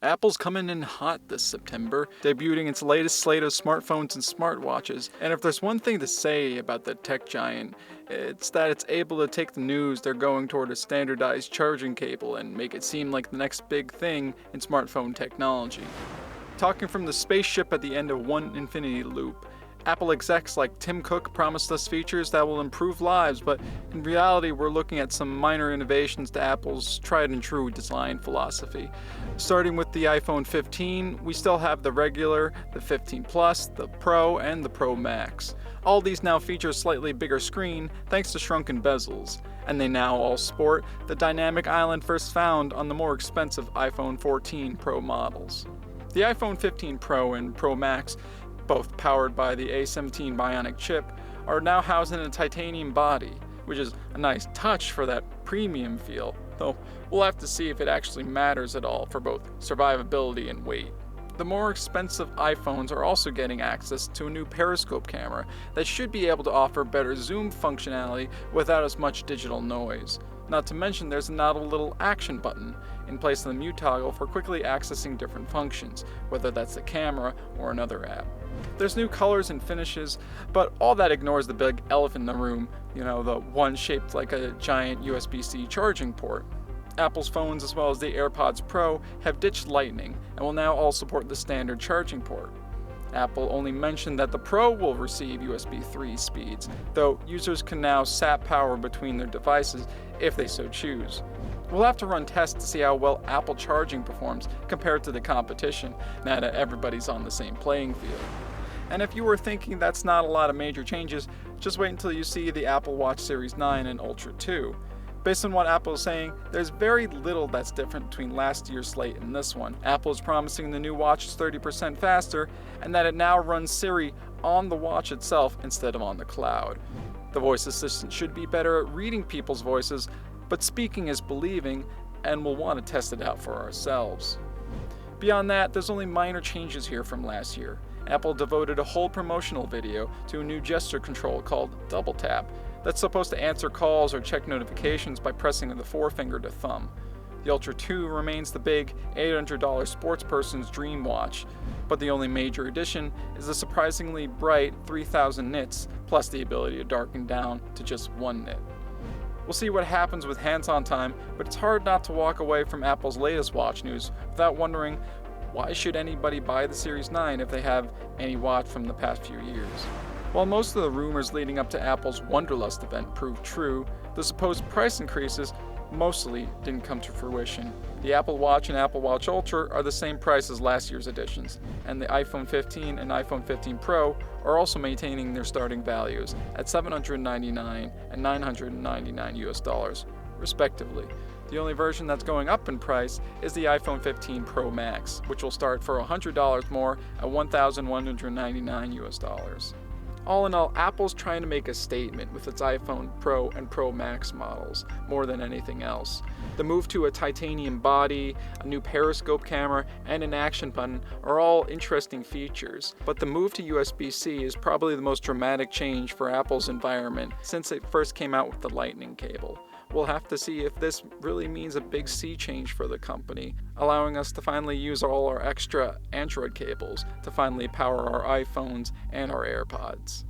Apple's coming in hot this September, debuting its latest slate of smartphones and smartwatches. And if there's one thing to say about the tech giant, it's that it's able to take the news they're going toward a standardized charging cable and make it seem like the next big thing in smartphone technology. Talking from the spaceship at the end of one infinity loop, Apple execs like Tim Cook promised us features that will improve lives, but in reality we're looking at some minor innovations to Apple's tried and true design philosophy. Starting with the iPhone 15, we still have the regular, the 15 Plus, the Pro, and the Pro Max. All these now feature a slightly bigger screen thanks to shrunken bezels, and they now all sport the dynamic island first found on the more expensive iPhone 14 Pro models. The iPhone 15 Pro and Pro Max, both powered by the A17 Bionic chip, are now housed in a titanium body, which is a nice touch for that premium feel, though we'll have to see if it actually matters at all for both survivability and weight. The more expensive iPhones are also getting access to a new periscope camera that should be able to offer better zoom functionality without as much digital noise. Not to mention there's a novel little action button in place of the mute toggle for quickly accessing different functions, whether that's the camera or another app. There's new colors and finishes, but all that ignores the big elephant in the room, the one shaped like a giant USB-C charging port. Apple's phones as well as the AirPods Pro have ditched Lightning and will now all support the standard charging port. Apple only mentioned that the Pro will receive USB 3 speeds, though users can now sap power between their devices if they so choose. We'll have to run tests to see how well Apple charging performs compared to the competition, now that everybody's on the same playing field. And if you were thinking that's not a lot of major changes, just wait until you see the Apple Watch Series 9 and Ultra 2. Based on what Apple is saying, there's very little that's different between last year's slate and this one. Apple is promising the new watch is 30% faster, and that it now runs Siri on the watch itself instead of on the cloud. The voice assistant should be better at reading people's voices, but speaking is believing, and we'll want to test it out for ourselves. Beyond that, there's only minor changes here from last year. Apple devoted a whole promotional video to a new gesture control called Double Tap that's supposed to answer calls or check notifications by pressing the forefinger to thumb. The Ultra 2 remains the big $800 sportsperson's dream watch, but the only major addition is the surprisingly bright 3000 nits, plus the ability to darken down to just 1 nit. We'll see what happens with hands-on time, but it's hard not to walk away from Apple's latest watch news without wondering, why should anybody buy the Series 9 if they have any watch from the past few years? While most of the rumors leading up to Apple's Wonderlust event proved true, the supposed price increases mostly didn't come to fruition. The Apple Watch and Apple Watch Ultra are the same price as last year's editions, and the iPhone 15 and iPhone 15 Pro are also maintaining their starting values at $799 and $999 respectively. The only version that's going up in price is the iPhone 15 Pro Max, which will start for $100 more at $1,199. All in all, Apple's trying to make a statement with its iPhone Pro and Pro Max models, more than anything else. The move to a titanium body, a new periscope camera, and an action button are all interesting features, but the move to USB-C is probably the most dramatic change for Apple's environment since it first came out with the Lightning cable. We'll have to see if this really means a big sea change for the company, allowing us to finally use all our extra Android cables to finally power our iPhones and our AirPods.